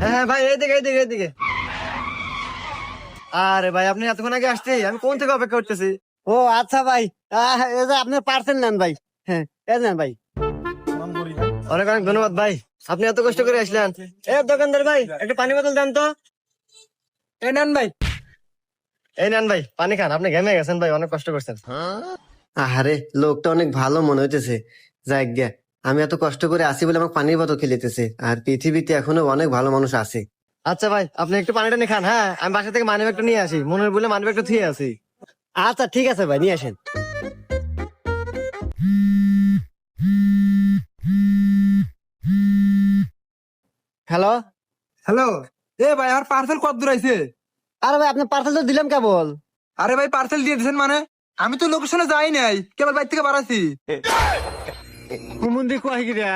হ্যাঁ হ্যাঁ ভাই, এইদিকে এইদিকে এইদিকে। আরে ভাই, আপনি এতক্ষণ আগে আসতে, আমি কোন থেকে অপেক্ষা করতেছি। ও আচ্ছা ভাই, এই যে আপনার পার্সেল নেন ভাই। হ্যাঁ, এই নেন ভাই। অনেক অনেক ধন্যবাদ ভাই, আপনি এত কষ্ট করে আসলেন। এ দোকানদার ভাই, একটা পানি বোতল দেন তো। এই নেন ভাই। এই নেন ভাই, পানি খান, আপনি ঘেমে গেছেন ভাই, অনেক কষ্ট করছেন। আরে লোকটা অনেক ভালো মনে হইতেছে। যাক গে, আমি এত কষ্ট করে আসি বলে আমাকে পানির বোতল খেলিতেছে। আর পৃথিবীতে এখনো অনেক ভালো মানুষ আছে। আচ্ছা ভাই, আপনি একটু পানিটা নিয়ে খান। হ্যাঁ, আমি বাসা থেকে মানি ব্যাগটা নিয়ে আসি, মনে বলে মানি ব্যাগটা থুয়ে আসি। আচ্ছা ঠিক আছে ভাই, নিয়ে আসেন। হ্যালো। হ্যালো। এ ভাই, আর পার্সেল কত দূর আইছে? আরে ভাই, আপনার পার্সেল তো দিলাম কেবল। আরে ভাই, পার্সেল দিয়ে দিয়েছেন মানে? আমি তো লোকেশনে যাই নাই, কেবল বাইর থেকে বাড়াইছি। হুমুন্দি কয় গিরা